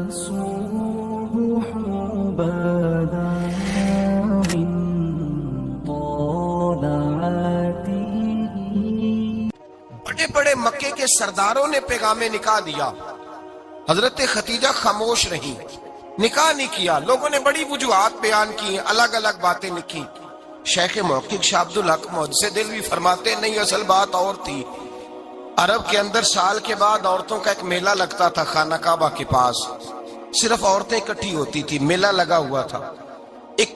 الصبح بدا من طلعته. بڑے بڑے مکے کے سرداروں نے پیغام نکاح دیا، حضرت خدیجہ خاموش رہی، نکاح نہیں کیا. لوگوں نے بڑی وجوہات بیان کی، الگ الگ باتیں لکھی. شیخ محقق شاہ عبدالحق محدث دہلوی فرماتے نہیں، اصل بات اور تھی. عرب کے اندر سال کے بعد عورتوں کا ایک میلہ لگتا تھا خانہ کعبہ کے پاس، صرف عورتیں اکٹھی ہوتی تھی، میلہ لگا ہوا تھا. ایک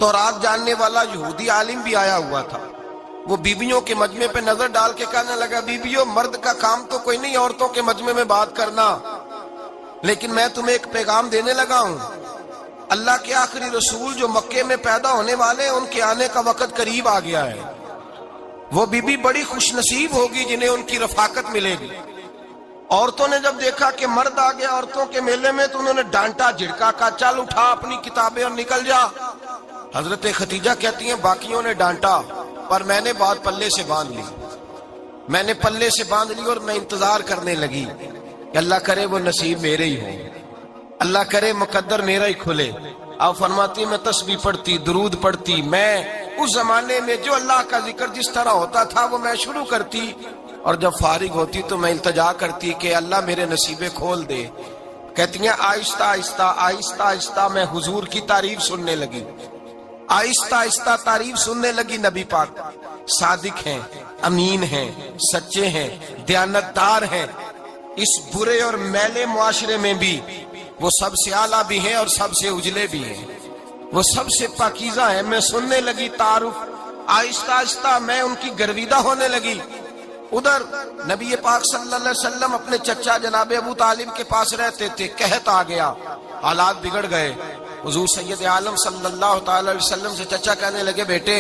تورات جاننے والا یہودی عالم بھی آیا ہوا تھا. وہ بیویوں کے مجمع پہ نظر ڈال کے کہنے لگا، بیویوں، مرد کا کام تو کوئی نہیں عورتوں کے مجمع میں بات کرنا، لیکن میں تمہیں ایک پیغام دینے لگا ہوں. اللہ کے آخری رسول جو مکے میں پیدا ہونے والے ہیں، ان کے آنے کا وقت قریب آ گیا ہے. وہ بی بڑی خوش نصیب ہوگی جنہیں ان کی رفاقت ملے گی. عورتوں نے جب دیکھا کہ مرد آ گیا عورتوں کے میلے میں تو انہوں نے ڈانٹا جھڑکا، کہا چل اٹھا اپنی کتابیں اور نکل جا. حضرت خدیجہ کہتی ہیں باقیوں نے ڈانٹا پر میں نے بات پلے سے باندھ لی. میں نے پلے سے باندھ لی اور میں انتظار کرنے لگی کہ اللہ کرے وہ نصیب میرے ہی ہو، اللہ کرے مقدر میرا ہی کھلے. آپ فرماتی میں تسبیح پڑھتی، درود پڑھتی. میں اس زمانے میں جو اللہ کا ذکر جس طرح ہوتا تھا وہ میں شروع کرتی، اور جب فارغ ہوتی تو میں التجا کرتی کہ اللہ میرے نصیبے کھول دے. کہتی ہیں آہستہ آہستہ آہستہ آہستہ میں حضور کی تعریف سننے لگی. آہستہ آہستہ تعریف سننے لگی. نبی پاک صادق ہیں، امین ہیں، سچے ہیں، دیانتدار ہیں. اس برے اور میلے معاشرے میں بھی وہ سب سے اعلیٰ بھی ہیں اور سب سے اجلے بھی ہیں، وہ سب سے پاکیزہ ہیں. میں سننے لگی تعارف، آہستہ آہستہ میں ان کی گرویدہ ہونے لگی. ادھر نبی پاک صلی اللہ علیہ وسلم اپنے چچا جناب ابو طالب کے پاس رہتے تھے. قحط آ گیا، حالات بگڑ گئے. حضور سید عالم صلی اللہ تعالی علیہ وسلم سے چچا کہنے لگے، بیٹے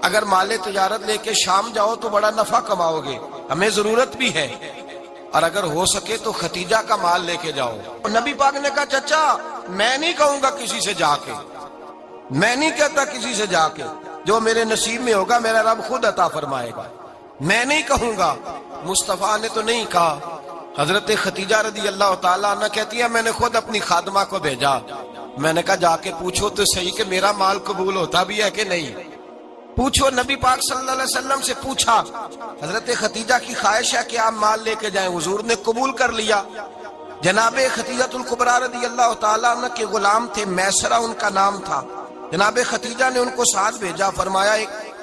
اگر مال تجارت لے کے شام جاؤ تو بڑا نفع کماؤ گے، ہمیں ضرورت بھی ہے، اور اگر ہو سکے تو ختیجہ کا مال لے کے جاؤ. اور نبی پاک نے کہا چچا میں نہیں کہوں گا کسی سے جا کے، میں نہیں کہتا کسی سے جا کے، جو میرے نصیب میں ہوگا میرا رب خود عطا فرمائے گا، میں نہیں کہوں گا. مصطفیٰ نے تو نہیں کہا. حضرت خدیجہ رضی اللہ تعالیٰ عنہ کہتی ہے میں نے خود اپنی خادمہ کو بھیجا. میں نے کہا جا کے پوچھو تو صحیح کہ میرا مال قبول ہوتا بھی ہے کہ نہیں، پوچھو. نبی پاک صلی اللہ علیہ وسلم سے پوچھا. حضرت خدیجہ کی خواہش ہے کہ آپ مال لے کے جائیں، حضور نے قبول کر لیا. جناب خدیجہ الکبریٰ رضی اللہ تعالیٰ عنہ کے غلام تھے، میسرہ ان کا نام تھا. جناب خدیجہ نے ان کو ساتھ بھیجا. فرمایا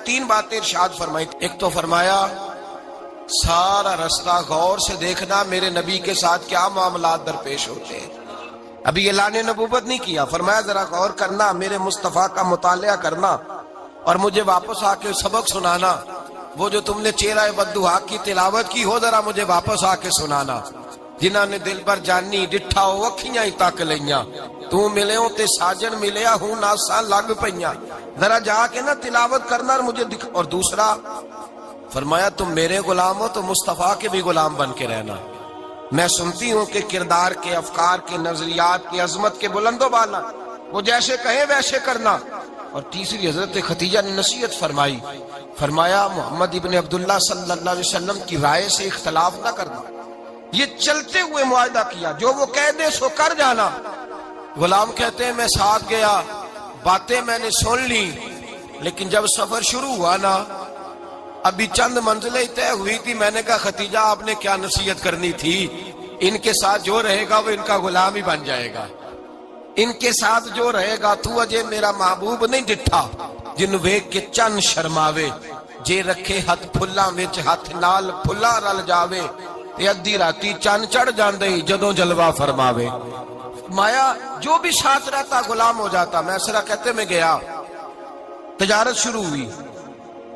تین باتیں ارشاد فرمائی. ایک تو فرمایا سارا رستہ غور سے دیکھنا میرے نبی کے ساتھ کیا معاملات درپیش ہوتے ہیں. ابھی اعلان نبوت نہیں کیا، فرمایا ذرا غور کرنا، میرے مصطفیٰ کا مطالعہ کرنا اور مجھے واپس آ کے سبق سنانا. وہ جو تم نے چہرہ بددعا کی تلاوت کی ہو ذرا مجھے واپس آ کے سنانا. جنہاں نے دل پر جانی ڈٹھا ہو اکھیاں ہی تک لیاں، تو ملے ہوں تے ساجن ملیا ہوں ناساں لگ پئیاں. ذرا جا کے نا تلاوت کرنا اور مجھے دکھ. اور دوسرا فرمایا تم میرے غلام ہو تو مصطفیٰ کے بھی غلام بن کے رہنا. میں سنتی ہوں کہ کردار کے، افکار کے، نظریات کی عظمت کے بلند و بالا، وہ جیسے کہیں ویسے کرنا. اور تیسری حضرت خدیجہ نے نصیحت فرمائی. فرمایا محمد ابن عبداللہ صلی اللہ علیہ وسلم کی رائے سے اختلاف نہ کرنا. یہ چلتے ہوئے معاہدہ کیا، جو وہ کہہ دے سو کر جانا. غلام کہتے ہیں میں ساتھ گیا، باتیں میں نے سن لی، لیکن جب سفر شروع ہوا نا ابھی چند منزلیں طے ہوئی تھی. میں نے کہا خدیجہ آپ نے کیا نصیحت کرنی تھی، ان کے ساتھ جو رہے گا وہ ان کا غلام ہی بن جائے گا، ان کے ساتھ جو رہے گا. تو اجے میرا محبوب نہیں ڈٹھا جن ویکھ کے چن شرماوے، جے رکھے ہاتھ پھلاں وچ ہاتھ نال پھلا رل جاوے، تے ادھی راتی چن چڑھ جاندے جدوں جلوہ فرماوے. مایا جو بھی ساتھ رہتا غلام ہو جاتا. میسرہ کہتے میں گیا، تجارت شروع ہوئی.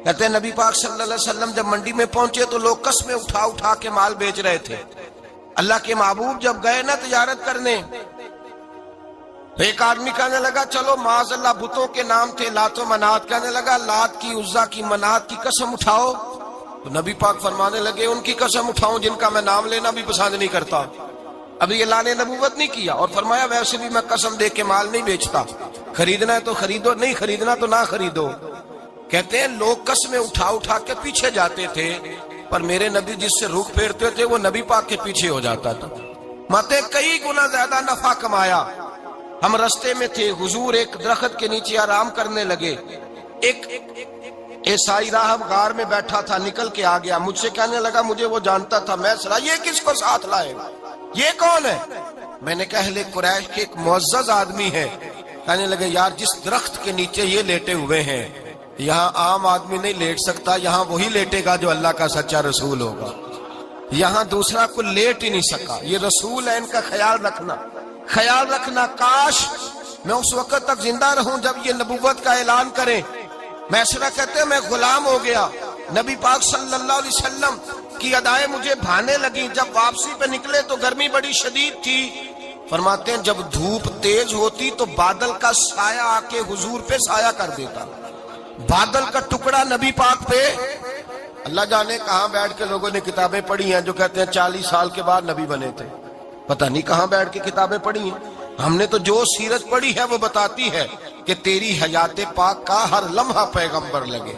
کہتے ہیں نبی پاک صلی اللہ علیہ وسلم جب منڈی میں پہنچے تو لوگ قسمیں اٹھا اٹھا کے مال بیچ رہے تھے. اللہ کے محبوب جب گئے نا تجارت کرنے تو ایک آدمی کہنے لگا چلو معاذ اللہ بتوں کے نام تھے لات و منات، کہنے لگا لات کی، عزا کی، منات کی قسم اٹھاؤ. تو نبی پاک فرمانے لگے ان کی قسم اٹھاؤں جن کا میں نام لینا بھی پسند نہیں کرتا. ابھی اعلان نبوت نہیں کیا. اور فرمایا ویسے بھی میں قسم دے کے مال نہیں بیچتا، خریدنا ہے تو خریدو، نہیں خریدنا تو نہ خریدو. کہتے ہیں لوگ قسمیں اٹھا اٹھا کے پیچھے جاتے تھے، پر میرے نبی جس سے رخ پھیرتے تھے وہ نبی پاک کے پیچھے ہو جاتا تھا. ماتے کئی گنا زیادہ نفع کمایا. ہم رستے میں تھے، حضور ایک درخت کے نیچے آرام کرنے لگے. ایک عیسائی راہب غار میں بیٹھا تھا، نکل کے آ گیا، مجھ سے کہنے لگا مجھے وہ جانتا تھا. میں سنا یہ کس کو ساتھ لائے، یہ کون ہے؟ میں نے کہا اہل قریش کے ایک معزز آدمی ہے. کہنے لگے یار جس درخت کے نیچے یہ لیٹے ہوئے ہیں یہاں عام آدمی نہیں لیٹ سکتا، یہاں وہی لیٹے گا جو اللہ کا سچا رسول ہوگا. یہاں دوسرا کوئی لیٹ ہی نہیں سکا. یہ رسول ہے، ان کا خیال رکھنا، خیال رکھنا. کاش میں اس وقت تک زندہ رہوں جب یہ نبوت کا اعلان کریں. میسرہ کہتے ہیں میں غلام ہو گیا. نبی پاک صلی اللہ علیہ وسلم کی ادائیں مجھے بھانے لگیں. جب واپسی پہ نکلے تو گرمی بڑی شدید تھی. فرماتے ہیں جب دھوپ تیز ہوتی تو بادل کا سایہ آ کے حضور پہ سایہ کر دیتا. بادل کا ٹکڑا نبی پاک پہ. اللہ جانے کہاں بیٹھ کے لوگوں نے کتابیں پڑھی ہیں جو کہتے ہیں 40 سال کے بعد نبی بنے تھے. پتہ نہیں کہاں بیٹھ کے کتابیں پڑھی ہیں. ہم نے تو جو سیرت پڑھی ہے وہ بتاتی ہے کہ تیری حیات پاک کا ہر لمحہ پیغمبر لگے،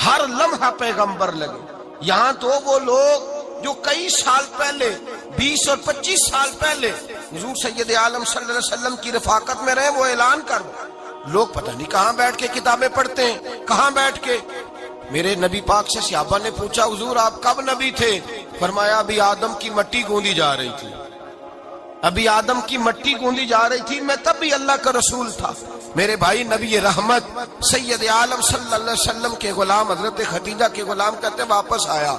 ہر لمحہ پیغمبر لگے. یہاں تو وہ لوگ جو کئی سال پہلے 20 اور 25 سال پہلے حضور سید عالم صلی اللہ علیہ وسلم کی رفاقت میں رہے وہ اعلان کر لوگ پتہ نہیں کہاں بیٹھ کے کتابیں پڑھتے ہیں، کہاں بیٹھ کے. میرے نبی پاک سے صحابہ نے پوچھا حضور آپ کب نبی تھے؟ فرمایا ابھی آدم کی مٹی گوندی جا رہی تھی، ابھی آدم کی مٹی گوندی جا رہی تھی، میں تب بھی اللہ کا رسول تھا. میرے بھائی نبی رحمت سید عالم صلی اللہ علیہ وسلم کے غلام حضرت ختیجہ کے غلام کہتے واپس آیا.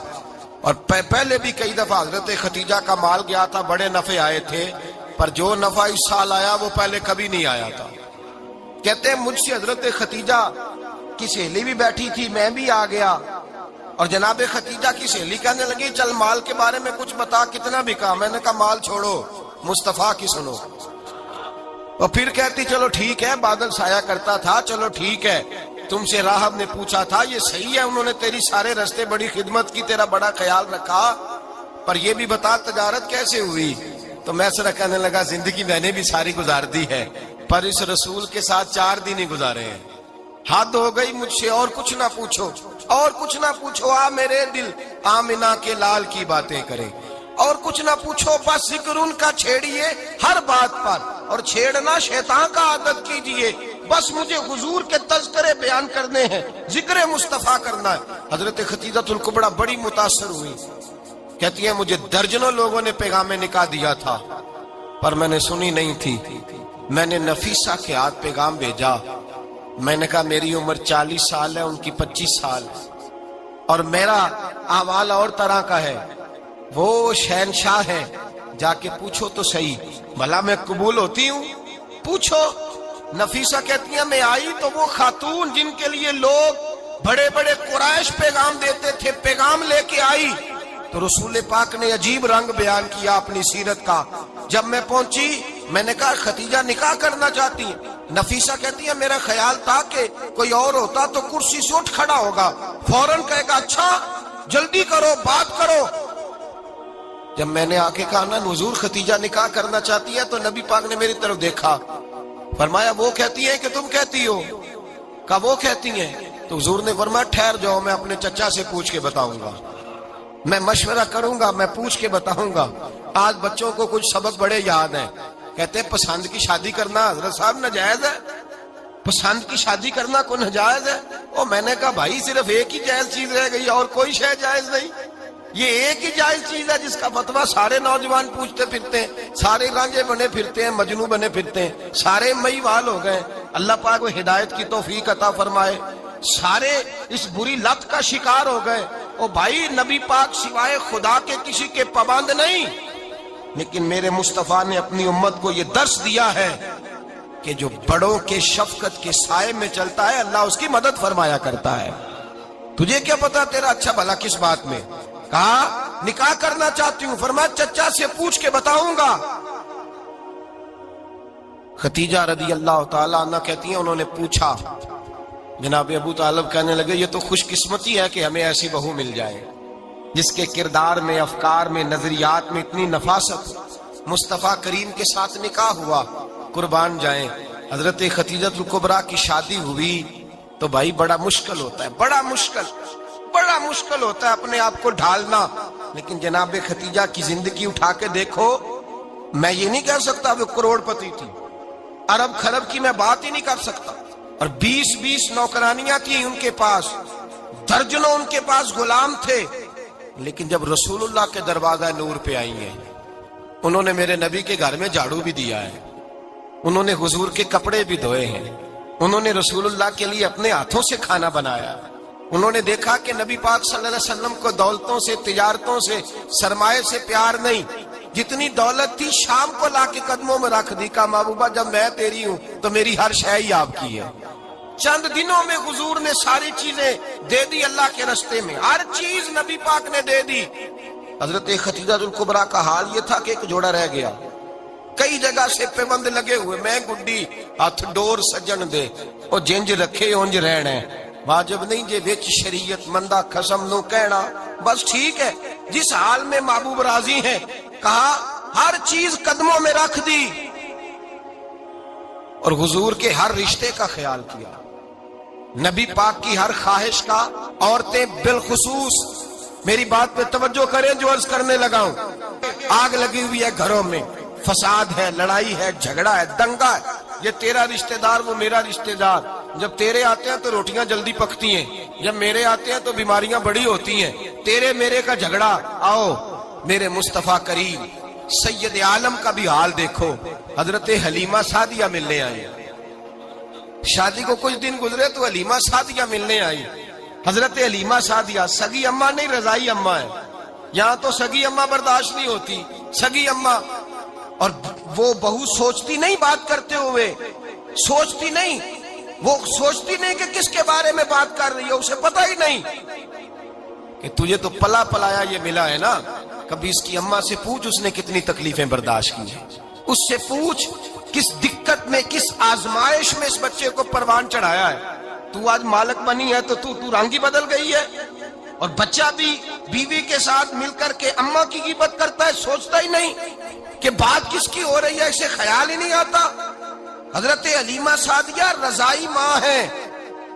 اور پہلے بھی کئی دفعہ حضرت ختیجہ کا مال گیا تھا، بڑے نفع آئے تھے، پر جو نفع اس سال آیا وہ پہلے کبھی نہیں آیا تھا. کہتے ہیں مجھ سے حضرت ختیجہ کی سہیلی بھی بیٹھی تھی، میں بھی آ گیا. اور جناب ختیجہ کی سہیلی کہنے لگی چل مال کے بارے میں کچھ بتا، کتنا بکا؟ میں نے کہا مال چھوڑو، مصطفیٰ کی سنو. اور پھر کہتی چلو ٹھیک ہے، بادل سایہ کرتا تھا، چلو ٹھیک ہے. تم سے راہب نے پوچھا تھا یہ صحیح ہے، انہوں نے تیری سارے رستے بڑی خدمت کی، تیرا بڑا خیال رکھا، پر یہ بھی بتا تجارت کیسے ہوئی؟ تو میں سر کہنے لگا زندگی میں نے بھی ساری گزار دی ہے، پر اس رسول کے ساتھ 4 دن ہی گزارے ہیں. حد ہو گئی مجھ سے، اور کچھ نہ پوچھو، اور کچھ نہ پوچھو. آ میرے دل آمنہ کے لال کی باتیں کرے، اور کچھ نہ پوچھو، بس ذکر ان کا چھیڑیے ہر بات پر، اور چھیڑنا شیطان کا عادت کیجئے. بس مجھے حضور کے تذکرے بیان کرنے ہیں، ذکر مصطفیٰ کرنا ہے. حضرت ختیجہ الکبریٰ بڑی متاثر ہوئی. کہتی ہیں مجھے درجنوں لوگوں نے پیغام نکاح دیا تھا پر میں نے سنی نہیں تھی. میں نے نفیسہ کے ہاتھ پیغام بھیجا. میں نے کہا میری عمر 40 سال ہے، ان کی 25 سال، اور میرا احوال اور طرح کا ہے. وہ شہنشاہ ہے، جا کے پوچھو تو صحیح، بھلا میں قبول ہوتی ہوں؟ پوچھو. نفیسہ کہتی ہیں میں آئی تو وہ خاتون جن کے لیے لوگ بڑے بڑے قریش پیغام دیتے تھے پیغام لے کے آئی. تو رسول پاک نے عجیب رنگ بیان کیا اپنی سیرت کا. جب میں پہنچی میں نے کہا ختیجہ نکاح کرنا چاہتی ہیں؟ نفیسہ کہتی ہے میرا خیال تھا کہ کوئی اور ہوتا تو کرسی سے اٹھ کھڑا ہوگا، فوراً کہے گا اچھا جلدی کرو بات کرو. جب میں نے آ کے کہا نا حضور ختیجہ نکاح کرنا چاہتی ہے تو نبی پاک نے میری طرف دیکھا، فرمایا وہ کہتی ہے کہ تم کہتی ہو؟ کہا وہ کہتی ہیں. تو حضور نے فرمایا ٹھہر جاؤ، میں اپنے چچا سے پوچھ کے بتاؤں گا، میں مشورہ کروں گا، میں پوچھ کے بتاؤں گا. آج بچوں کو کچھ سبق بڑے یاد ہیں. کہتے ہیں پسند کی شادی کرنا حضرت صاحب ناجائز ہے؟ پسند کی شادی کرنا کوئی ناجائز ہے؟ اور میں نے کہا بھائی صرف ایک ہی جائز چیز رہ گئی اور کوئی شے جائز نہیں. یہ ایک ہی جائز چیز ہے جس کا فتویٰ سارے نوجوان پوچھتے پھرتے ہیں، سارے رانجے بنے پھرتے ہیں، مجنوں بنے پھرتے ہیں، سارے مئی وال ہو گئے. اللہ پاک وہ ہدایت کی توفیق عطا فرمائے. سارے اس بری لت کا شکار ہو گئے. او بھائی نبی پاک سوائے خدا کے کسی کے پابند نہیں، لیکن میرے مصطفیٰ نے اپنی امت کو یہ درس دیا ہے کہ جو بڑوں کے شفقت کے سائے میں چلتا ہے اللہ اس کی مدد فرمایا کرتا ہے. تجھے کیا پتا تیرا اچھا بھلا کس بات میں؟ کہا نکاح کرنا چاہتی ہوں، فرمایا چچا سے پوچھ کے بتاؤں گا. ختیجہ رضی اللہ تعالیٰ عنہ کہتی ہیں انہوں نے پوچھا. جناب ابو طالب کہنے لگے یہ تو خوش قسمتی ہے کہ ہمیں ایسی بہو مل جائے جس کے کردار میں، افکار میں، نظریات میں اتنی نفاست. مصطفیٰ کریم کے ساتھ نکاح ہوا، قربان جائیں. حضرت ختیجہ الکبریٰ کی شادی ہوئی تو بھائی بڑا مشکل ہوتا ہے، بڑا مشکل ہوتا ہے اپنے آپ کو ڈھالنا. لیکن جناب ختیجہ کی زندگی اٹھا کے دیکھو، میں یہ نہیں کہہ سکتا وہ کروڑپتی تھی، ارب خرب کی میں بات ہی نہیں کر سکتا، اور 20 نوکرانیاں تھیں ان کے پاس، درجنوں ان کے پاس غلام تھے، لیکن جب رسول اللہ کے دروازہ نور پہ آئی ہیں، انہوں نے میرے نبی کے گھر میں جھاڑو بھی دیا ہے، انہوں نے حضور کے کپڑے بھی دھوئے ہیں، انہوں نے رسول اللہ کے لیے اپنے ہاتھوں سے کھانا بنایا، انہوں نے دیکھا کہ نبی پاک صلی اللہ علیہ وسلم کو دولتوں سے، تجارتوں سے، سرمایے سے پیار نہیں، جتنی دولت تھی شام کو لا کے قدموں میں رکھ دی، کہا محبوبہ جب میں تیری ہوں تو میری ہر شے ہی آپ کی ہے۔ چند دنوں میں حضور نے ساری چیزیں دے دی اللہ کے رستے میں، ہر چیز نبی پاک نے دے دی۔ حضرت خدیجہ الکبریٰ کا حال یہ تھا کہ ایک جوڑا رہ گیا، کئی جگہ سے پیوند لگے ہوئے، میں گڈی ہاتھ ڈور سجن دے او جنج رکھے اونج رہنا، واجب نہیں جے وچ شریعت مندہ قسم نو کہنا، بس ٹھیک ہے جس حال میں محبوب راضی ہیں، کہا ہر چیز قدموں میں رکھ دی، اور حضور کے ہر رشتے کا خیال کیا، نبی پاک کی ہر خواہش کا، عورتیں بالخصوص میری بات پہ توجہ کریں جو عرض کرنے لگا ہوں، آگ لگی ہوئی ہے گھروں میں، فساد ہے، لڑائی ہے، جھگڑا ہے، دنگا ہے، یہ تیرا رشتہ دار وہ میرا رشتہ دار، جب تیرے آتے ہیں تو روٹیاں جلدی پکتی ہیں، جب میرے آتے ہیں تو بیماریاں بڑی ہوتی ہیں، تیرے میرے کا جھگڑا۔ آؤ میرے مصطفیٰ کریم سید عالم کا بھی حال دیکھو، حضرت حلیمہ سعدیہ ملنے آئی، شادی کو کچھ دن گزرے تو حلیمہ سعدیہ ملنے آئی، حضرت حلیمہ سعدیہ سگی اماں نہیں رضائی اماں ہے، یہاں تو سگی اماں برداشت نہیں ہوتی، سگی اماں، اور وہ بہو سوچتی نہیں بات کرتے ہوئے، سوچتی نہیں، وہ سوچتی نہیں کہ کس کے بارے میں بات کر رہی ہے، اسے پتہ ہی نہیں کہ تجھے تو پلا پلایا یہ ملا ہے نا، کبھی اس کی اماں سے پوچھ اس نے کتنی تکلیفیں برداشت کی ہیں، اس سے پوچھ کس دقت میں، کس آزمائش میں اس بچے کو پروان چڑھایا ہے، تو آج مالک بنی ہے تو تو رنگ ہی بدل گئی ہے، اور بچہ بھی بیوی کے ساتھ مل کر کے اماں کی غیبت کرتا ہے، سوچتا ہی نہیں کہ بات کس کی ہو رہی ہے، اسے خیال ہی نہیں آتا۔ حضرت حلیمہ سعدیہ رضائی ماں ہے،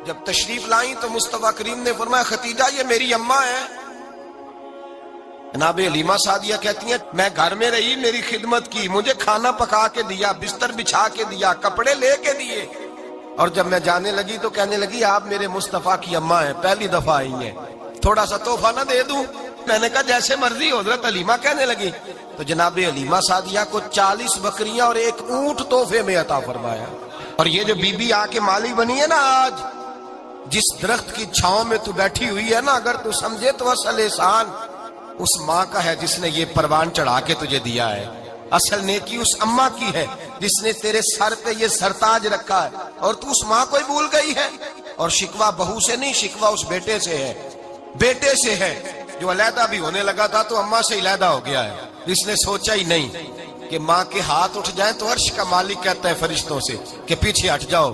جب تشریف لائیں تو مصطفیٰ کریم نے فرمایا خدیجہ یہ میری اماں ہے، جناب حلیمہ سعدیہ کہتی ہیں میں گھر میں رہی، میری خدمت کی، مجھے کھانا پکا کے دیا، بستر بچھا کے دیا، کپڑے لے کے دیے، اور جب میں جانے لگی تو کہنے لگی آپ میرے مصطفیٰ کی اماں ہیں، پہلی دفعہ آئی ہیں، تھوڑا سا تحفہ نہ دے دوں؟ میں نے کہا جیسے مرضی۔ حضرت حلیمہ کہنے لگی تو جناب حلیمہ سعدیہ کو 40 بکریاں اور 1 اونٹ تحفے میں عطا فرمایا، اور یہ جو بی بی آ کے مالی بنی ہے نا آج، جس درخت کی چھاؤں میں تو بیٹھی ہوئی ہے نا، اگر تو سمجھے تو اصل احسان اس ماں کا ہے جس نے یہ پروان چڑھا کے تجھے دیا ہے، اصل نیکی اس اماں کی ہے جس نے تیرے سر پہ یہ سرتاج رکھا ہے، اور تو اس ماں کو ہی بھول گئی ہے۔ اور شکوہ بہو سے نہیں، شکوہ اس بیٹے سے ہے، بیٹے سے ہے جو علیحدہ بھی ہونے لگا تھا تو اماں سے علیحدہ ہو گیا ہے، جس نے سوچا ہی نہیں کہ ماں کے ہاتھ اٹھ جائیں تو عرش کا مالک کہتا ہے فرشتوں سے کہ پیچھے ہٹ جاؤ،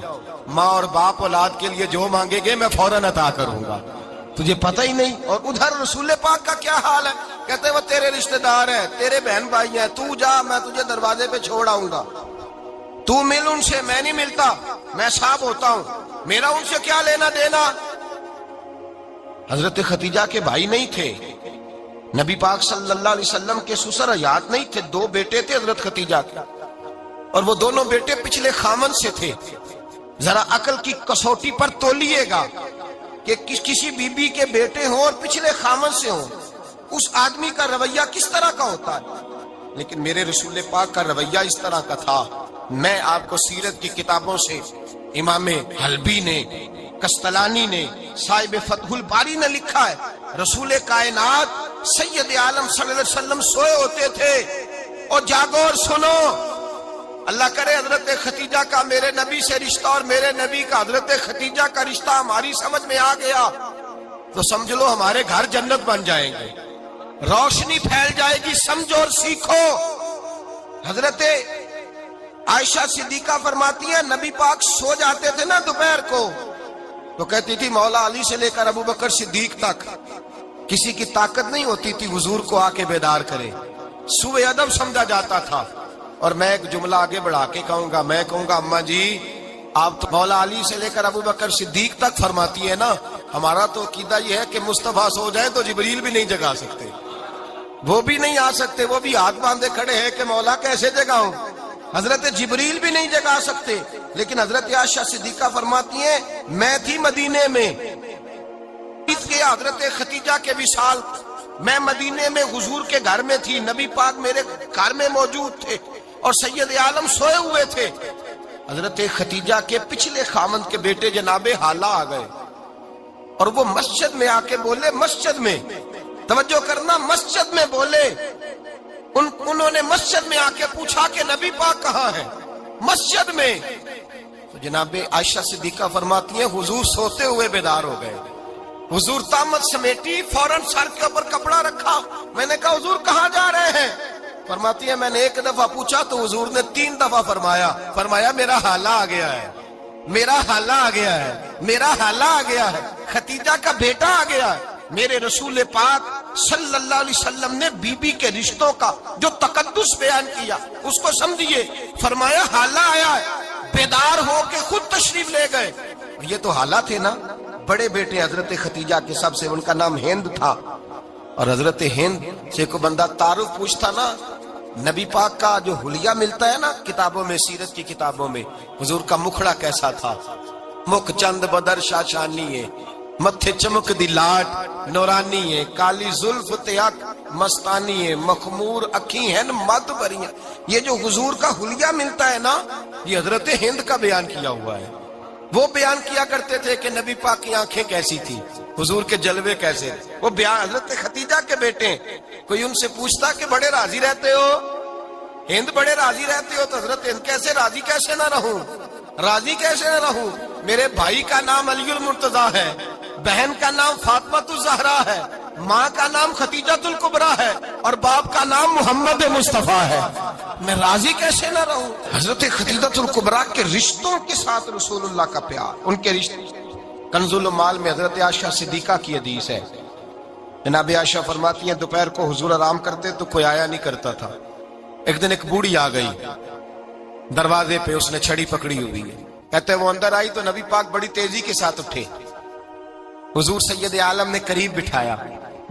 ماں اور باپ اولاد کے لیے جو مانگے گے میں فوراً عطا کروں گا، تجھے پتہ ہی نہیں۔ اور ادھر رسول پاک کا کیا حال ہے، کہتے ہیں وہ تیرے رشتہ دار ہے، تیرے بہن بھائی ہیں، تو جا میں تجھے دروازے پہ چھوڑ آؤں گا، تو مل ان سے، میں نہیں ملتا، میں صاحب ہوتا ہوں، میرا ان سے کیا لینا دینا۔ حضرت خدیجہ کے بھائی نہیں تھے، نبی پاک صلی اللہ علیہ وسلم کے سسر حیات نہیں تھے، 2 بیٹے تھے حضرت خدیجہ کے، اور وہ دونوں بیٹے پچھلے خامن سے تھے۔ ذرا عقل کی کسوٹی پر تولیے گا کہ کسی بی بی کے بیٹے ہوں اور پچھلے خامن سے ہوں، اس آدمی کا رویہ کس طرح کا ہوتا ہے، لیکن میرے رسول پاک کا رویہ اس طرح کا تھا۔ میں آپ کو سیرت کی کتابوں سے امام حلبی نے، کستلانی نے، صاحب فتح الباری نے لکھا ہے، رسول کائنات سید عالم صلی اللہ علیہ وسلم سوئے ہوتے تھے، اور جاگو اور سنو، اللہ کرے حضرت خدیجہ کا میرے نبی سے رشتہ اور میرے نبی کا حضرت خدیجہ کا رشتہ ہماری سمجھ میں آ گیا تو سمجھ لو ہمارے گھر جنت بن جائیں گے، روشنی پھیل جائے گی، سمجھو اور سیکھو۔ حضرت عائشہ صدیقہ فرماتی ہیں نبی پاک سو جاتے تھے نا دوپہر کو تو کہتی تھی مولا علی سے لے کر ابو بکر صدیق تک کسی کی طاقت نہیں ہوتی تھی حضور کو آ کے بیدار کرے، سوء ادب سمجھا جاتا تھا۔ اور میں ایک جملہ آگے بڑھا کے کہوں گا، میں کہوں گا اماں جی آپ تو مولا علی سے لے کر ابو بکر صدیق تک فرماتی ہے نا، ہمارا تو عقیدہ یہ ہے کہ مصطفیٰ سو جائے تو جبریل بھی نہیں جگا سکتے، وہ بھی نہیں آ سکتے, وہ بھی ہاتھ باندھے کھڑے ہیں کہ مولا کیسے جگاؤں. حضرت جبریل بھی نہیں جگا سکتے. لیکن حضرت عائشہ صدیقہ فرماتی ہیں میں تھی مدینے میں, حضرت ختیجہ کے وصال, میں مدینے میں حضور کے گھر میں تھی, نبی پاک میرے گھر میں موجود تھے اور سید عالم سوئے ہوئے تھے. حضرت ختیجہ کے پچھلے خامند کے بیٹے جناب حالہ آ گئے اور وہ مسجد میں آ کے بولے, مسجد میں توجہ کرنا, مسجد میں بولے, انہوں نے مسجد میں آ کے پوچھا کہ نبی پاک کہاں ہے, مسجد میں. تو جناب عائشہ صدیقہ فرماتی ہیں حضور سوتے ہوئے بیدار ہو گئے. حضور طامت سمیٹی, فوراً سر کے اوپر کپڑا رکھا. میں نے کہا حضور کہاں جا رہے ہیں؟ فرماتی ہے میں نے ایک دفعہ پوچھا تو حضور نے 3 دفعہ فرمایا میرا حالہ آ گیا ہے, میرا حالہ آ گیا ہے, میرا حالہ آ گیا ہے, ختیجہ کا بیٹا آ گیا ہے. میرے رسول پاک صلی اللہ علیہ وسلم نے بی بی کے رشتوں کا جو تقدس بیان کیا اس کو سمجھیے. فرمایا حالہ آیا ہے, بیدار ہو کے خود تشریف لے گئے. یہ تو حالہ تھے نا, بڑے بیٹے حضرت ختیجہ کے سب سے, ان کا نام ہند تھا. اور حضرت ہند سے کو بندہ تعارف پوچھتا نا, نبی پاک کا جو حلیہ ملتا ہے نا کتابوں میں, سیرت کی کتابوں میں, حضور کا مکھڑا کیسا تھا, مکھ چند بدر شاشانی ہے, متھے چمک دی لاٹ نورانی ہے, کالی زلف تیاک مستانی ہے, مخمور اکھی ہیں مد بریاں. یہ جو حضور کا حلیہ ملتا ہے نا, یہ حضرت ہند کا بیان کیا ہوا ہے. وہ بیان کیا کرتے تھے کہ نبی پاک کی آنکھیں کیسی تھی, حضور کے جلوے کیسے تھے. وہ بیان حضرت ختیجہ کے بیٹے ہیں. کوئی ان سے پوچھتا کہ بڑے راضی رہتے ہو, ہند بڑے راضی رہتے ہو, تو حضرت ہند کیسے راضی کیسے نہ رہوں, راضی کیسے نہ رہوں. میرے بھائی کا نام علی المرتضیٰ ہے, بہن کا نام فاطمہ الزہرا ہے, ماں کا نام ختیجہ الکبریٰ ہے, اور باپ کا نام محمد مصطفیٰ ہے. میں راضی کیسے نہ رہوں. حضرت ختیجہ الکبریٰ کے رشتوں کے ساتھ رسول اللہ کا پیار, ان کے رشتے. کنز المال میں حضرت عائشہ صدیقہ کی حدیث ہے. جناب عائشہ فرماتی ہیں دوپہر کو حضور آرام کرتے تو کوئی آیا نہیں کرتا تھا. ایک دن ایک بوڑھی آ گئی دروازے پہ, اس نے چھڑی پکڑی ہوئی ہے. کہتے وہ اندر آئی تو نبی پاک بڑی تیزی کے ساتھ اٹھے. حضور سید عالم نے قریب بٹھایا,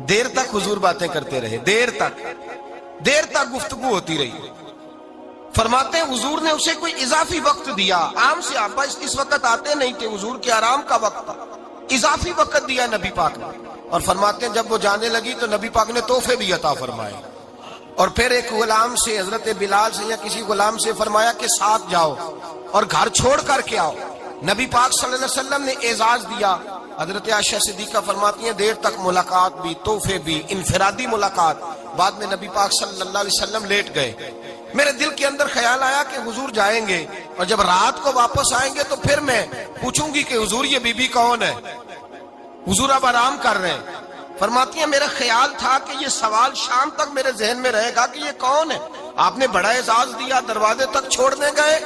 دیر تک حضور باتیں کرتے رہے, دیر تک گفتگو ہوتی رہی. فرماتے ہیں حضور نے اسے کوئی اضافی وقت دیا. عام صحابہ اس وقت آتے نہیں تھے, حضور کے آرام کا وقت تھا, اضافی وقت دیا نبی پاک نے. اور فرماتے ہیں جب وہ جانے لگی تو نبی پاک نے تحفے بھی عطا فرمائے. اور پھر ایک غلام سے, حضرت بلال سے یا کسی غلام سے فرمایا کہ ساتھ جاؤ اور گھر چھوڑ کر کے آؤ. نبی پاک صلی اللہ علیہ وسلم نے اعزاز دیا. حضرت عائشہ صدیقہ فرماتی ہیں دیر تک ملاقات بھی, تحفے بھی, انفرادی ملاقات. بعد میں نبی پاک صلی اللہ علیہ وسلم لیٹ گئے. میرے دل کے اندر خیال آیا کہ حضور جائیں گے اور جب رات کو واپس آئیں گے تو پھر میں پوچھوں گی کہ حضور یہ بی بی کون ہے, حضور اب آرام کر رہے ہیں. فرماتی ہیں میرا خیال تھا کہ یہ سوال شام تک میرے ذہن میں رہے گا کہ یہ کون ہے, آپ نے بڑا اعزاز دیا, دروازے تک چھوڑنے گئے.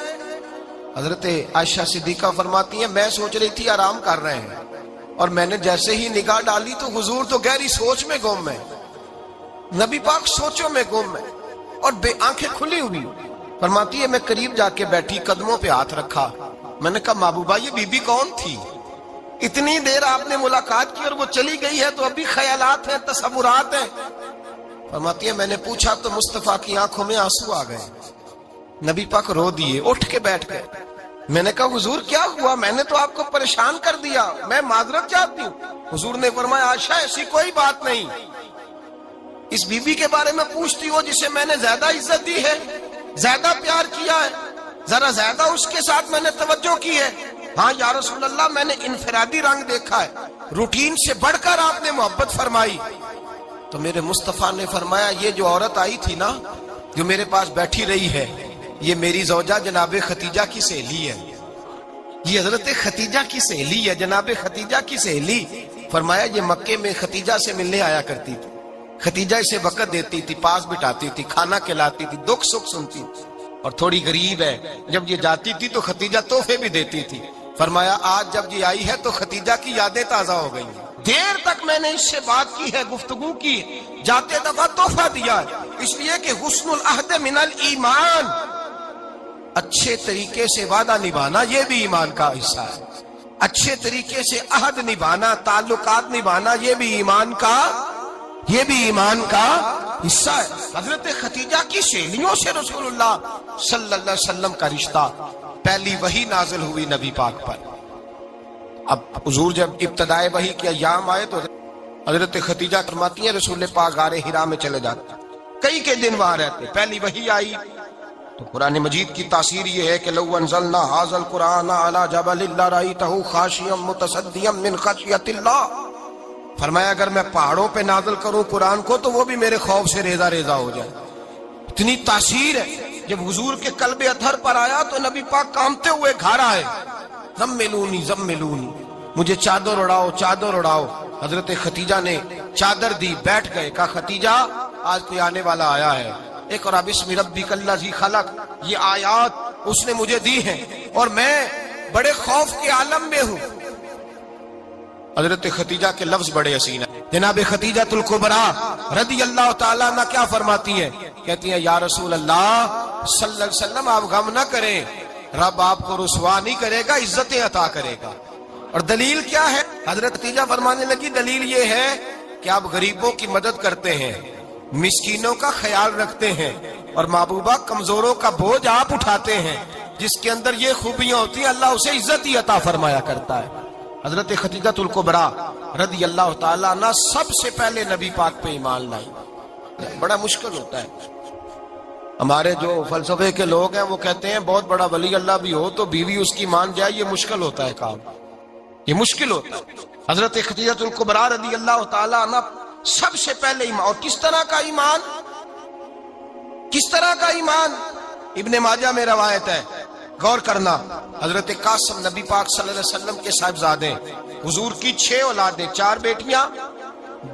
حضرت عائشہ صدیقہ فرماتی ہیں میں سوچ رہی تھی آرام کر رہے ہیں, اور میں نے جیسے ہی نگاہ ڈالی تو حضور تو گہری سوچ میں گم ہے, نبی پاک سوچوں میں گم ہے اور بے آنکھیں کھلی ہوئی. فرماتی ہے میں قریب جا کے بیٹھی, قدموں پہ ہاتھ رکھا. میں نے کہا محبوبہ یہ بی بی کون تھی, اتنی دیر آپ نے ملاقات کی اور وہ چلی گئی ہے تو ابھی خیالات ہیں, تصورات ہیں. فرماتی ہے میں نے پوچھا تو مصطفیٰ کی آنکھوں میں آنسو آ گئے. نبی پاک رو دیے, اٹھ کے بیٹھ گئے. میں نے کہا حضور کیا ہوا, میں نے تو آپ کو پریشان کر دیا, میں معذرت چاہتی ہوں. حضور نے فرمایا عائشہ ایسی کوئی بات نہیں, اس بی بی کے بارے میں پوچھتی ہو جسے میں نے زیادہ عزت دی ہے, زیادہ پیار کیا ہے, ذرا زیادہ اس کے ساتھ میں نے توجہ کی ہے. ہاں یا رسول اللہ میں نے انفرادی رنگ دیکھا ہے, روٹین سے بڑھ کر آپ نے محبت فرمائی. تو میرے مصطفیٰ نے فرمایا یہ جو عورت آئی تھی نا, جو میرے پاس بیٹھی رہی ہے, یہ میری زوجہ جناب ختیجہ کی سہیلی ہے, یہ حضرت ختیجہ کی سہیلی ہے, جناب ختیجہ کی سہیلی. فرمایا یہ مکے میں ختیجہ سے ملنے آیا کرتی تھی, ختیجہ اسے وقت دیتی تھی, پاس بٹھاتی تھی, کھانا کھلاتی تھی, دکھ سکھ سنتی تھی, اور تھوڑی غریب ہے, جب یہ جاتی تھی تو ختیجہ تحفے بھی دیتی تھی. فرمایا آج جب یہ آئی ہے تو ختیجہ کی یادیں تازہ ہو گئی ہیں. دیر تک میں نے اس سے بات کی ہے, گفتگو کی, جاتے دفعہ تحفہ دیا ہے, اس لیے کہ حسن العہد من الایمان, اچھے طریقے سے وعدہ نبھانا یہ بھی ایمان کا حصہ ہے. اچھے طریقے سے عہد نبھانا, تعلقات نبھانا یہ بھی ایمان کا حصہ ہے. حضرت ختیجہ کی سہیلیوں سے رسول اللہ صلی اللہ علیہ وسلم کا رشتہ. پہلی وحی نازل ہوئی نبی پاک پر. اب حضور جب ابتدائے وحی کے ایام آئے تو حضرت ختیجہ فرماتی ہیں رسول پاک غار حرا میں چلے جاتے, کئی کے دن وہاں رہتے. پہلی وحی آئی تو قرآن مجید کی تاثیر یہ ہے کہ لو انزلنا ھذا القرآن علی جبل لرأیتہ خاشعا متصدعا من خشیۃ اللہ. فرمایا اگر میں پہاڑوں پہ نازل کروں قرآن کو تو وہ بھی میرے خوف سے ریزہ ریزہ ہو جائے. اتنی تاثیر ہے. جب حضور کے قلب اطہر پر آیا تو نبی پاک کانپتے ہوئے گھر آئے, زملونی زملونی, مجھے چادر اڑاؤ چادر اڑاؤ. حضرت ختیجہ نے چادر دی, بیٹھ گئے. کہا ختیجہ آج کوئی آنے والا آیا ہے. اقرأ بسم ربک الذی خلق, یہ آیات اس نے مجھے دی ہیں اور میں بڑے خوف کے عالم میں ہوں. حضرت ختیجہ کے لفظ بڑے حسین ہیں. جناب ختیجہ الکبریٰ رضی اللہ تعالیٰ عنہ کیا فرماتی ہیں؟ کہتی ہیں یا رسول اللہ صلی اللہ علیہ وسلم آپ غم نہ کریں, رب آپ کو رسوا نہیں کرے گا, عزتیں عطا کرے گا. اور دلیل کیا ہے؟ حضرت ختیجہ فرمانے لگی دلیل یہ ہے کہ آپ غریبوں کی مدد کرتے ہیں, مسکینوں کا خیال رکھتے ہیں, اور محبوبہ کمزوروں کا بوجھ آپ اٹھاتے ہیں. جس کے اندر یہ خوبیاں ہوتی ہیں اللہ اسے عزت ہی عطا فرمایا کرتا ہے. حضرت ختیجہ الکبریٰ رضی اللہ تعالیٰ عنہ سب سے پہلے نبی پاک پہ ایمان لائی. بڑا مشکل ہوتا ہے. ہمارے جو فلسفے کے لوگ ہیں وہ کہتے ہیں بہت بڑا ولی اللہ بھی ہو تو بیوی اس کی مان جائے, یہ مشکل ہوتا ہے کام, یہ مشکل ہوتا ہے. حضرت ختیجہ الکبریٰ رضی اللہ تعالیٰ عنہ سب سے پہلے ایمان. اور کس طرح کا ایمان؟ کس طرح کا ایمان؟ ابن ماجہ میں روایت ہے, غور کرنا. حضرت قاسم نبی پاک صلی اللہ علیہ وسلم کے صاحبزادے, حضور کی 6 اولادیں, 4 بیٹیاں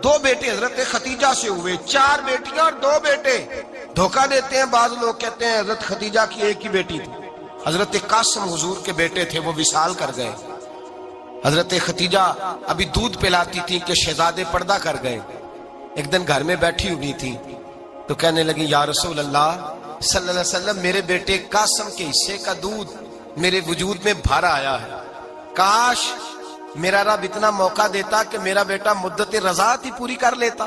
2 بیٹے حضرت ختیجہ سے ہوئے. 4 بیٹیاں اور 2 بیٹے. دھوکہ دیتے ہیں بعض لوگ, کہتے ہیں حضرت ختیجہ کی ایک ہی بیٹی تھی. حضرت قاسم حضور کے بیٹے تھے, وہ وصال کر گئے. حضرت ختیجہ ابھی دودھ پلاتی تھی کہ شہزادے پردہ کر گئے. ایک دن گھر میں بیٹھی ہوئی تھی تو کہنے لگی یا رسول اللہ صلی اللہ علیہ وسلم میرے بیٹے قاسم کے حصے کا دودھ میرے وجود میں بھر آیا ہے, کاش میرا رب اتنا موقع دیتا کہ میرا بیٹا مدت رضاعت ہی پوری کر لیتا,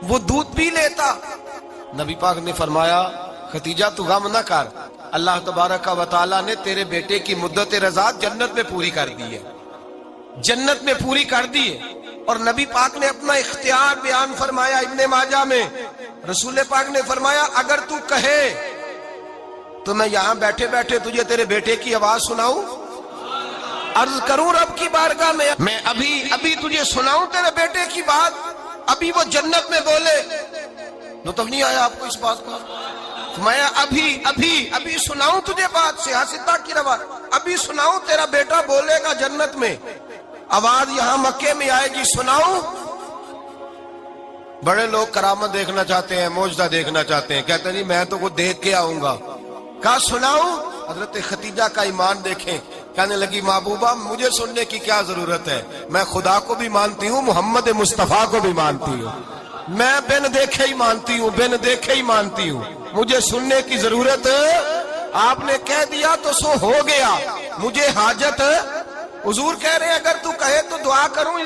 وہ دودھ پی لیتا. نبی پاک نے فرمایا ختیجہ تو غم نہ کر, اللہ تبارک و تعالیٰ نے تیرے بیٹے کی مدت رضاعت جنت میں پوری کر دی ہے, جنت میں پوری کر دی ہے. اور نبی پاک نے اپنا اختیار بیان فرمایا ابن ماجہ میں. رسول پاک نے فرمایا اگر تو کہے تو میں یہاں بیٹھے بیٹھے تجھے تیرے بیٹے کی آواز سناؤں, عرض کروں رب کی بارگاہ میں ابھی تجھے سناؤں تیرے بیٹے کی بات, ابھی وہ جنت میں بولے. لطف نہیں آیا آپ کو اس بات کا؟ میں ابھی سناؤں تجھے بات, سیاستہ کی روایت, ابھی سناؤں تیرا بیٹا بولے گا جنت میں, آواز یہاں مکے میں آئے گی, سناؤں. بڑے لوگ کرامت دیکھنا چاہتے ہیں, معجزہ دیکھنا چاہتے ہیں, کہتے ہیں میں تو وہ دیکھ کے آؤں گا. کہا سناؤں. حضرت ختیجہ کا ایمان دیکھیں, کہنے لگی محبوبہ مجھے سننے کی کیا ضرورت ہے, میں خدا کو بھی مانتی ہوں, محمد مصطفیٰ کو بھی مانتی ہوں, میں بن دیکھے ہی مانتی ہوں, بن دیکھے ہی مانتی ہوں, مجھے سننے کی ضرورت آپ نے کہہ دیا تو سو ہو گیا, مجھے حاجت. حضور کہہ رہے ہیں اگر تو کہے تو دعا کروں.